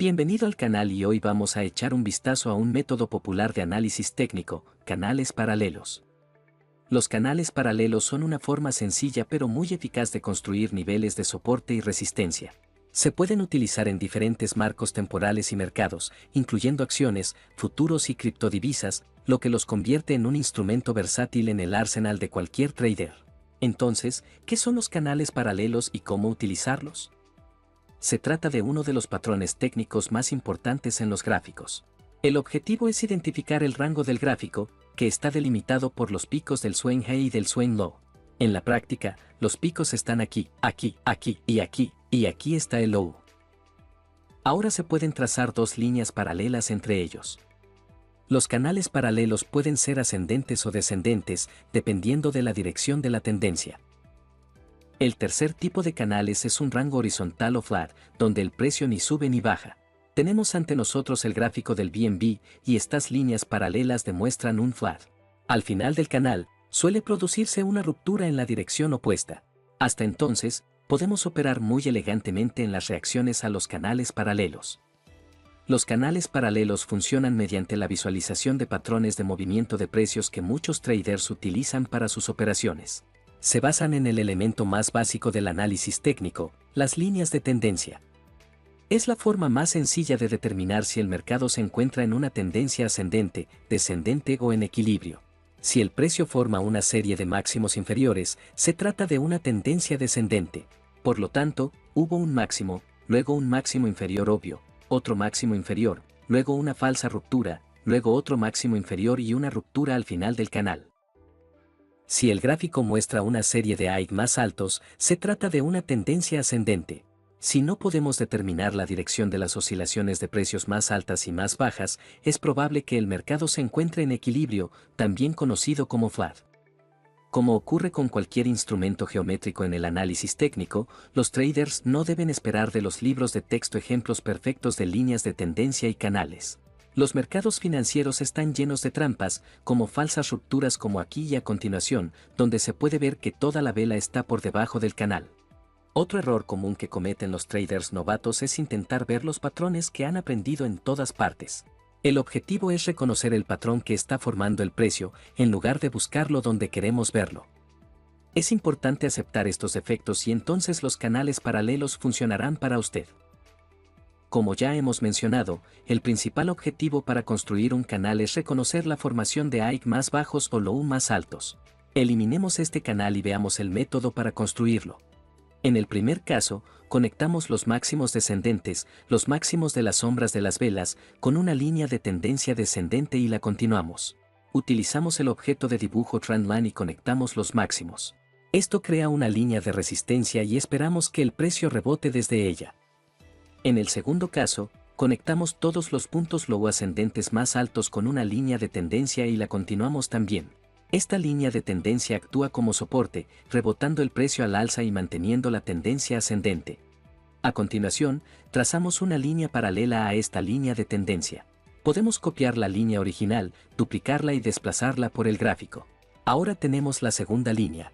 Bienvenido al canal y hoy vamos a echar un vistazo a un método popular de análisis técnico, canales paralelos. Los canales paralelos son una forma sencilla pero muy eficaz de construir niveles de soporte y resistencia. Se pueden utilizar en diferentes marcos temporales y mercados, incluyendo acciones, futuros y criptodivisas, lo que los convierte en un instrumento versátil en el arsenal de cualquier trader. Entonces, ¿qué son los canales paralelos y cómo utilizarlos? Se trata de uno de los patrones técnicos más importantes en los gráficos. El objetivo es identificar el rango del gráfico, que está delimitado por los picos del swing high y del swing low. En la práctica, los picos están aquí, aquí, aquí y aquí, y aquí está el low. Ahora se pueden trazar dos líneas paralelas entre ellos. Los canales paralelos pueden ser ascendentes o descendentes, dependiendo de la dirección de la tendencia. El tercer tipo de canales es un rango horizontal o flat, donde el precio ni sube ni baja. Tenemos ante nosotros el gráfico del BNB y estas líneas paralelas demuestran un flat. Al final del canal, suele producirse una ruptura en la dirección opuesta. Hasta entonces, podemos operar muy elegantemente en las reacciones a los canales paralelos. Los canales paralelos funcionan mediante la visualización de patrones de movimiento de precios que muchos traders utilizan para sus operaciones. Se basan en el elemento más básico del análisis técnico, las líneas de tendencia. Es la forma más sencilla de determinar si el mercado se encuentra en una tendencia ascendente, descendente o en equilibrio. Si el precio forma una serie de máximos inferiores, se trata de una tendencia descendente. Por lo tanto, hubo un máximo, luego un máximo inferior obvio, otro máximo inferior, luego una falsa ruptura, luego otro máximo inferior y una ruptura al final del canal. Si el gráfico muestra una serie de highs más altos, se trata de una tendencia ascendente. Si no podemos determinar la dirección de las oscilaciones de precios más altas y más bajas, es probable que el mercado se encuentre en equilibrio, también conocido como flat. Como ocurre con cualquier instrumento geométrico en el análisis técnico, los traders no deben esperar de los libros de texto ejemplos perfectos de líneas de tendencia y canales. Los mercados financieros están llenos de trampas, como falsas rupturas como aquí y a continuación, donde se puede ver que toda la vela está por debajo del canal. Otro error común que cometen los traders novatos es intentar ver los patrones que han aprendido en todas partes. El objetivo es reconocer el patrón que está formando el precio, en lugar de buscarlo donde queremos verlo. Es importante aceptar estos defectos y entonces los canales paralelos funcionarán para usted. Como ya hemos mencionado, el principal objetivo para construir un canal es reconocer la formación de high más bajos o low más altos. Eliminemos este canal y veamos el método para construirlo. En el primer caso, conectamos los máximos descendentes, los máximos de las sombras de las velas, con una línea de tendencia descendente y la continuamos. Utilizamos el objeto de dibujo Trendline y conectamos los máximos. Esto crea una línea de resistencia y esperamos que el precio rebote desde ella. En el segundo caso, conectamos todos los puntos low ascendentes más altos con una línea de tendencia y la continuamos también. Esta línea de tendencia actúa como soporte, rebotando el precio al alza y manteniendo la tendencia ascendente. A continuación, trazamos una línea paralela a esta línea de tendencia. Podemos copiar la línea original, duplicarla y desplazarla por el gráfico. Ahora tenemos la segunda línea.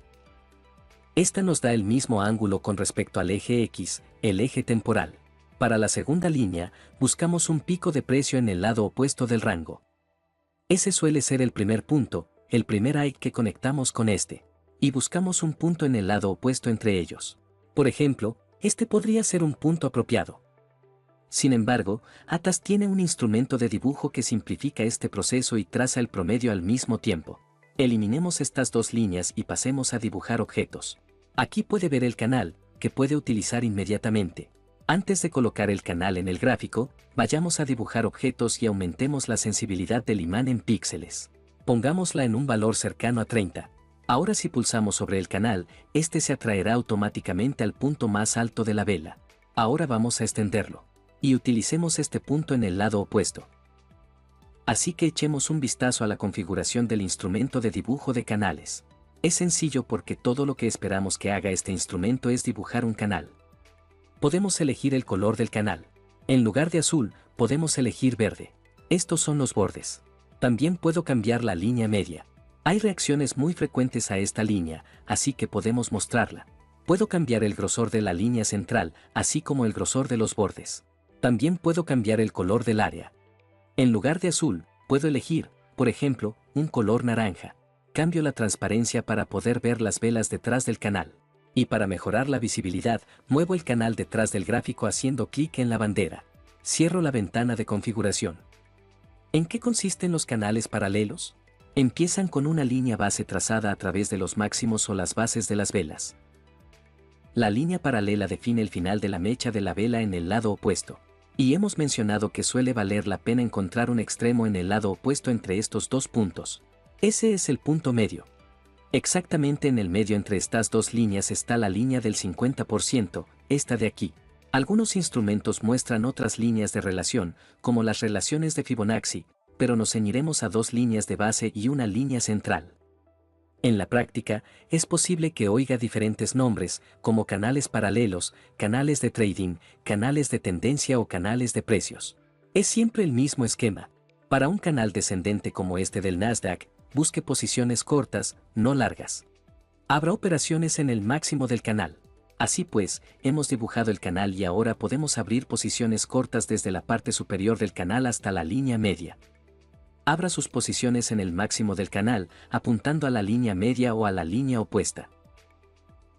Esta nos da el mismo ángulo con respecto al eje X, el eje temporal. Para la segunda línea, buscamos un pico de precio en el lado opuesto del rango. Ese suele ser el primer punto, el primer high que conectamos con este. Y buscamos un punto en el lado opuesto entre ellos. Por ejemplo, este podría ser un punto apropiado. Sin embargo, Atas tiene un instrumento de dibujo que simplifica este proceso y traza el promedio al mismo tiempo. Eliminemos estas dos líneas y pasemos a dibujar objetos. Aquí puede ver el canal, que puede utilizar inmediatamente. Antes de colocar el canal en el gráfico, vayamos a dibujar objetos y aumentemos la sensibilidad del imán en píxeles. Pongámosla en un valor cercano a 30. Ahora si pulsamos sobre el canal, este se atraerá automáticamente al punto más alto de la vela. Ahora vamos a extenderlo. Y utilicemos este punto en el lado opuesto. Así que echemos un vistazo a la configuración del instrumento de dibujo de canales. Es sencillo porque todo lo que esperamos que haga este instrumento es dibujar un canal. Podemos elegir el color del canal. En lugar de azul, podemos elegir verde. Estos son los bordes. También puedo cambiar la línea media. Hay reacciones muy frecuentes a esta línea, así que podemos mostrarla. Puedo cambiar el grosor de la línea central, así como el grosor de los bordes. También puedo cambiar el color del área. En lugar de azul, puedo elegir, por ejemplo, un color naranja. Cambio la transparencia para poder ver las velas detrás del canal. Y para mejorar la visibilidad, muevo el canal detrás del gráfico haciendo clic en la bandera. Cierro la ventana de configuración. ¿En qué consisten los canales paralelos? Empiezan con una línea base trazada a través de los máximos o las bases de las velas. La línea paralela define el final de la mecha de la vela en el lado opuesto. Y hemos mencionado que suele valer la pena encontrar un extremo en el lado opuesto entre estos dos puntos. Ese es el punto medio. Exactamente en el medio entre estas dos líneas está la línea del 50%, esta de aquí. Algunos instrumentos muestran otras líneas de relación, como las relaciones de Fibonacci, pero nos ceñiremos a dos líneas de base y una línea central. En la práctica, es posible que oiga diferentes nombres, como canales paralelos, canales de trading, canales de tendencia o canales de precios. Es siempre el mismo esquema. Para un canal descendente como este del Nasdaq, busque posiciones cortas, no largas. Habrá operaciones en el máximo del canal. Así pues, hemos dibujado el canal y ahora podemos abrir posiciones cortas desde la parte superior del canal hasta la línea media. Abra sus posiciones en el máximo del canal, apuntando a la línea media o a la línea opuesta.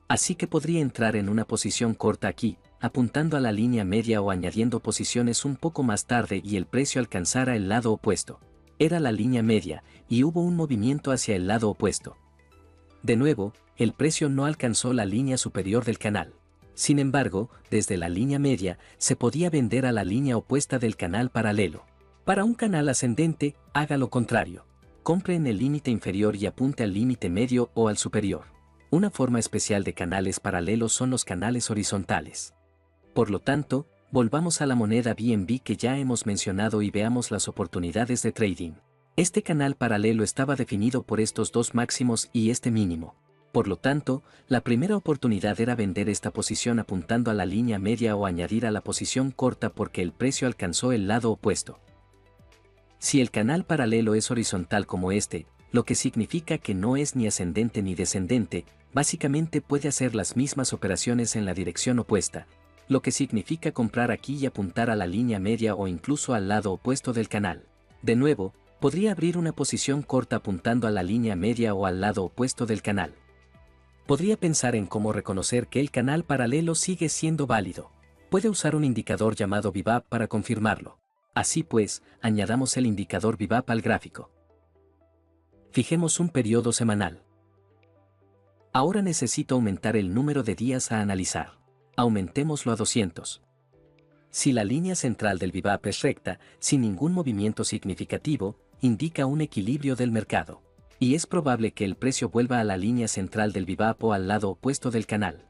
Así que podría entrar en una posición corta aquí, apuntando a la línea media o añadiendo posiciones un poco más tarde y el precio alcanzara el lado opuesto. Era la línea media, y hubo un movimiento hacia el lado opuesto. De nuevo, el precio no alcanzó la línea superior del canal. Sin embargo, desde la línea media, se podía vender a la línea opuesta del canal paralelo. Para un canal ascendente, haga lo contrario. Compre en el límite inferior y apunte al límite medio o al superior. Una forma especial de canales paralelos son los canales horizontales. Por lo tanto, volvamos a la moneda BNB que ya hemos mencionado y veamos las oportunidades de trading. Este canal paralelo estaba definido por estos dos máximos y este mínimo. Por lo tanto, la primera oportunidad era vender esta posición apuntando a la línea media o añadir a la posición corta porque el precio alcanzó el lado opuesto. Si el canal paralelo es horizontal como este, lo que significa que no es ni ascendente ni descendente, básicamente puede hacer las mismas operaciones en la dirección opuesta, lo que significa comprar aquí y apuntar a la línea media o incluso al lado opuesto del canal. De nuevo, podría abrir una posición corta apuntando a la línea media o al lado opuesto del canal. Podría pensar en cómo reconocer que el canal paralelo sigue siendo válido. Puede usar un indicador llamado VWAP para confirmarlo. Así pues, añadamos el indicador VWAP al gráfico. Fijemos un periodo semanal. Ahora necesito aumentar el número de días a analizar. Aumentémoslo a 200. Si la línea central del VWAP es recta, sin ningún movimiento significativo, indica un equilibrio del mercado. Y es probable que el precio vuelva a la línea central del VWAP o al lado opuesto del canal.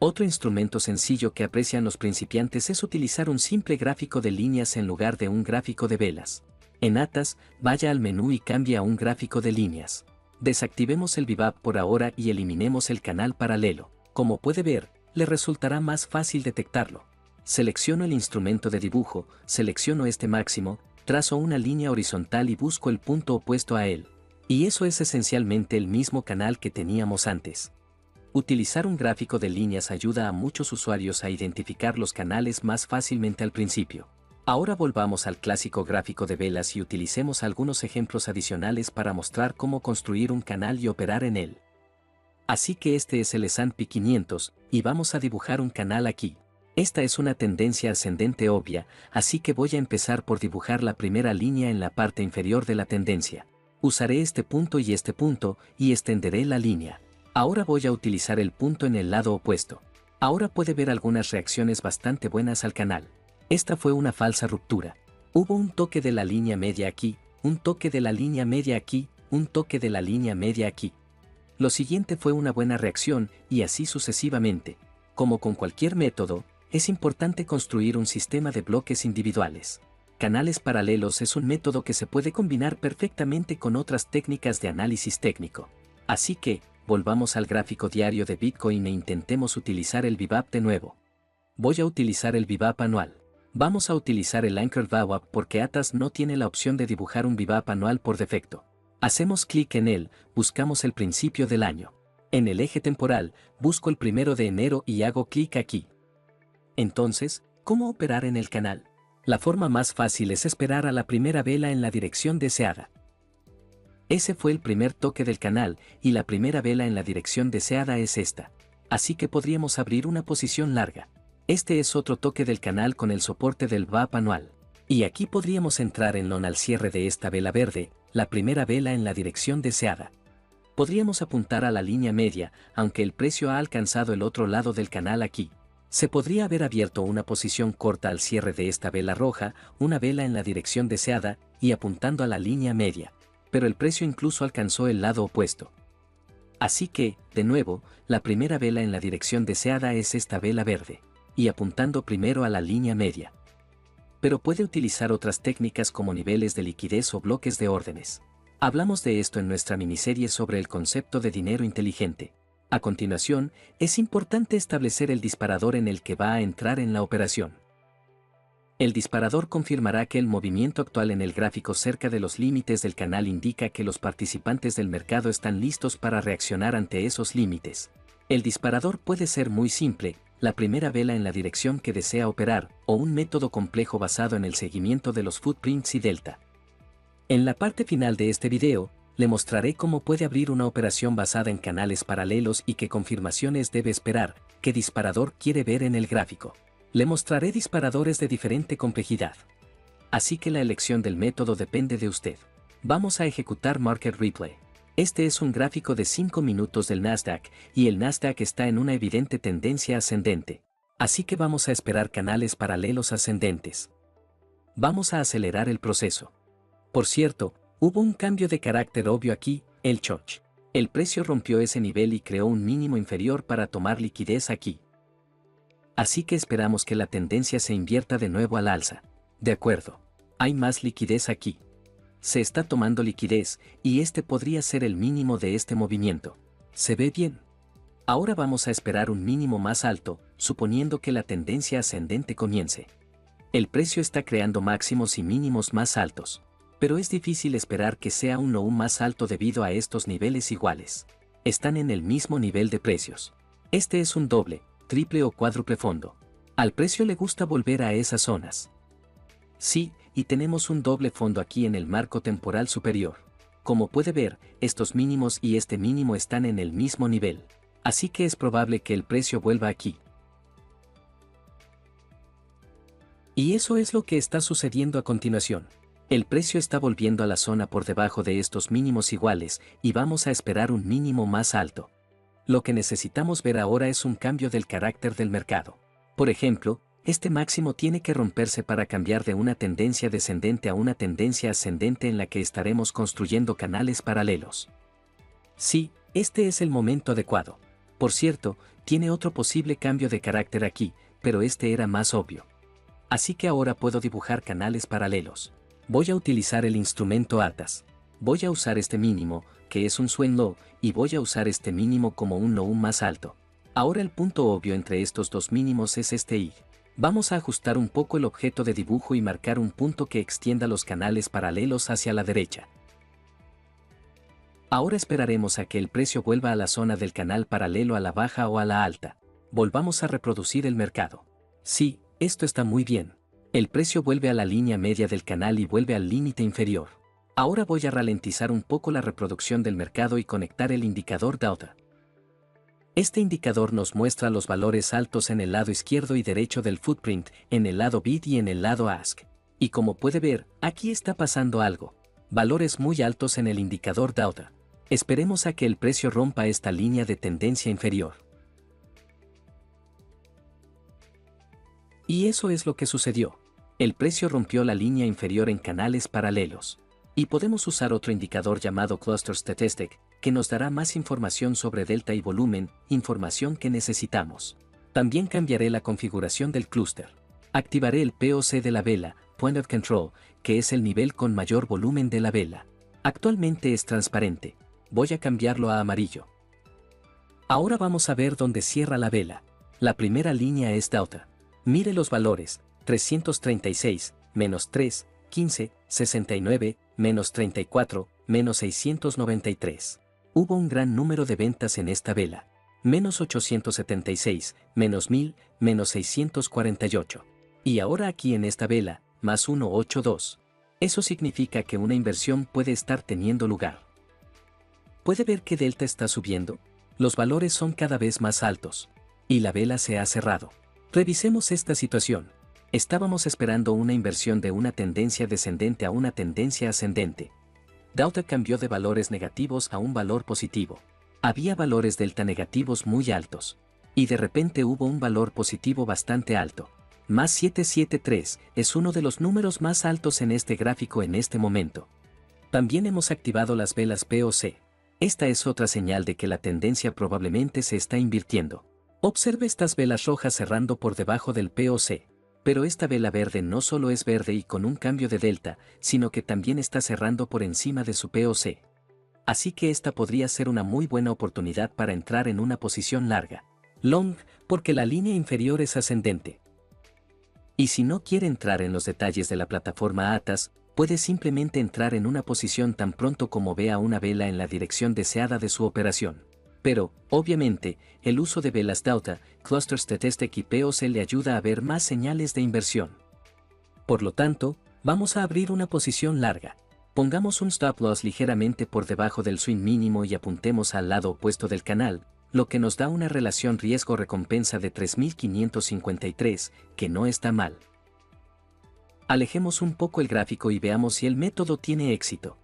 Otro instrumento sencillo que aprecian los principiantes es utilizar un simple gráfico de líneas en lugar de un gráfico de velas. En Atas, vaya al menú y cambie a un gráfico de líneas. Desactivemos el VWAP por ahora y eliminemos el canal paralelo. Como puede ver, le resultará más fácil detectarlo. Selecciono el instrumento de dibujo, selecciono este máximo, trazo una línea horizontal y busco el punto opuesto a él. Y eso es esencialmente el mismo canal que teníamos antes. Utilizar un gráfico de líneas ayuda a muchos usuarios a identificar los canales más fácilmente al principio. Ahora volvamos al clásico gráfico de velas y utilicemos algunos ejemplos adicionales para mostrar cómo construir un canal y operar en él. Así que este es el S&P 500, y vamos a dibujar un canal aquí. Esta es una tendencia ascendente obvia, así que voy a empezar por dibujar la primera línea en la parte inferior de la tendencia. Usaré este punto y extenderé la línea. Ahora voy a utilizar el punto en el lado opuesto. Ahora puede ver algunas reacciones bastante buenas al canal. Esta fue una falsa ruptura. Hubo un toque de la línea media aquí, un toque de la línea media aquí, un toque de la línea media aquí. Lo siguiente fue una buena reacción y así sucesivamente. Como con cualquier método, es importante construir un sistema de bloques individuales. Canales paralelos es un método que se puede combinar perfectamente con otras técnicas de análisis técnico. Así que, volvamos al gráfico diario de Bitcoin e intentemos utilizar el VWAP de nuevo. Voy a utilizar el VWAP anual. Vamos a utilizar el Anchor VWAP porque Atas no tiene la opción de dibujar un VWAP anual por defecto. Hacemos clic en él, buscamos el principio del año. En el eje temporal, busco el 1 de enero y hago clic aquí. Entonces, ¿Cómo operar en el canal? La forma más fácil es esperar a la primera vela en la dirección deseada. Ese fue el primer toque del canal, y la primera vela en la dirección deseada es esta. Así que podríamos abrir una posición larga. Este es otro toque del canal con el soporte del VWAP anual. Y aquí podríamos entrar en long al cierre de esta vela verde, la primera vela en la dirección deseada. Podríamos apuntar a la línea media, aunque el precio ha alcanzado el otro lado del canal aquí. Se podría haber abierto una posición corta al cierre de esta vela roja, una vela en la dirección deseada, y apuntando a la línea media. Pero el precio incluso alcanzó el lado opuesto. Así que, de nuevo, la primera vela en la dirección deseada es esta vela verde, y apuntando primero a la línea media. Pero puede utilizar otras técnicas como niveles de liquidez o bloques de órdenes. Hablamos de esto en nuestra miniserie sobre el concepto de dinero inteligente. A continuación, es importante establecer el disparador en el que va a entrar en la operación. El disparador confirmará que el movimiento actual en el gráfico cerca de los límites del canal indica que los participantes del mercado están listos para reaccionar ante esos límites. El disparador puede ser muy simple, la primera vela en la dirección que desea operar, o un método complejo basado en el seguimiento de los footprints y delta. En la parte final de este video, le mostraré cómo puede abrir una operación basada en canales paralelos y qué confirmaciones debe esperar, qué disparador quiere ver en el gráfico. Le mostraré disparadores de diferente complejidad. Así que la elección del método depende de usted. Vamos a ejecutar Market Replay. Este es un gráfico de 5 minutos del Nasdaq, y el Nasdaq está en una evidente tendencia ascendente. Así que vamos a esperar canales paralelos ascendentes. Vamos a acelerar el proceso. Por cierto, hubo un cambio de carácter obvio aquí, el choch. El precio rompió ese nivel y creó un mínimo inferior para tomar liquidez aquí. Así que esperamos que la tendencia se invierta de nuevo al alza. De acuerdo. Hay más liquidez aquí. Se está tomando liquidez, y este podría ser el mínimo de este movimiento. ¿Se ve bien? Ahora vamos a esperar un mínimo más alto, suponiendo que la tendencia ascendente comience. El precio está creando máximos y mínimos más altos. Pero es difícil esperar que sea un no más alto debido a estos niveles iguales. Están en el mismo nivel de precios. Este es un doble, triple o cuádruple fondo. Al precio le gusta volver a esas zonas. Sí, y tenemos un doble fondo aquí en el marco temporal superior. Como puede ver, estos mínimos y este mínimo están en el mismo nivel. Así que es probable que el precio vuelva aquí. Y eso es lo que está sucediendo a continuación. El precio está volviendo a la zona por debajo de estos mínimos iguales, y vamos a esperar un mínimo más alto. Lo que necesitamos ver ahora es un cambio del carácter del mercado. Por ejemplo, este máximo tiene que romperse para cambiar de una tendencia descendente a una tendencia ascendente en la que estaremos construyendo canales paralelos. Sí, este es el momento adecuado. Por cierto, tiene otro posible cambio de carácter aquí, pero este era más obvio. Así que ahora puedo dibujar canales paralelos. Voy a utilizar el instrumento ATAS. Voy a usar este mínimo, que es un swing low, y voy a usar este mínimo como un no más alto. Ahora el punto obvio entre estos dos mínimos es este IG. Vamos a ajustar un poco el objeto de dibujo y marcar un punto que extienda los canales paralelos hacia la derecha. Ahora esperaremos a que el precio vuelva a la zona del canal paralelo a la baja o a la alta. Volvamos a reproducir el mercado. Sí, esto está muy bien. El precio vuelve a la línea media del canal y vuelve al límite inferior. Ahora voy a ralentizar un poco la reproducción del mercado y conectar el indicador delta. Este indicador nos muestra los valores altos en el lado izquierdo y derecho del footprint, en el lado bid y en el lado ask. Y como puede ver, aquí está pasando algo. Valores muy altos en el indicador delta. Esperemos a que el precio rompa esta línea de tendencia inferior. Y eso es lo que sucedió. El precio rompió la línea inferior en canales paralelos. Y podemos usar otro indicador llamado Cluster Statistic, que nos dará más información sobre delta y volumen, información que necesitamos. También cambiaré la configuración del clúster. Activaré el POC de la vela, Point of Control, que es el nivel con mayor volumen de la vela. Actualmente es transparente. Voy a cambiarlo a amarillo. Ahora vamos a ver dónde cierra la vela. La primera línea es delta. Mire los valores, 336, menos 3, 15, 69, menos 34, menos 693. Hubo un gran número de ventas en esta vela. Menos 876, menos 1000, menos 648. Y ahora aquí en esta vela, más 182. Eso significa que una inversión puede estar teniendo lugar. ¿Puede ver que delta está subiendo? Los valores son cada vez más altos. Y la vela se ha cerrado. Revisemos esta situación. Estábamos esperando una inversión de una tendencia descendente a una tendencia ascendente. Delta cambió de valores negativos a un valor positivo. Había valores delta negativos muy altos. Y de repente hubo un valor positivo bastante alto. Más 773 es uno de los números más altos en este gráfico en este momento. También hemos activado las velas POC. Esta es otra señal de que la tendencia probablemente se está invirtiendo. Observe estas velas rojas cerrando por debajo del POC. Pero esta vela verde no solo es verde y con un cambio de delta, sino que también está cerrando por encima de su POC. Así que esta podría ser una muy buena oportunidad para entrar en una posición larga. Long, porque la línea inferior es ascendente. Y si no quiere entrar en los detalles de la plataforma ATAS, puede simplemente entrar en una posición tan pronto como vea una vela en la dirección deseada de su operación. Pero, obviamente, el uso de velas Delta, Cluster Statistic y POC le ayuda a ver más señales de inversión. Por lo tanto, vamos a abrir una posición larga. Pongamos un stop loss ligeramente por debajo del swing mínimo y apuntemos al lado opuesto del canal, lo que nos da una relación riesgo-recompensa de 3553, que no está mal. Alejemos un poco el gráfico y veamos si el método tiene éxito.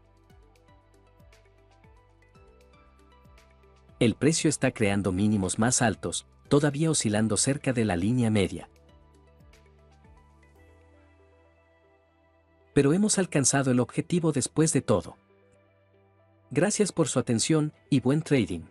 El precio está creando mínimos más altos, todavía oscilando cerca de la línea media. Pero hemos alcanzado el objetivo después de todo. Gracias por su atención y buen trading.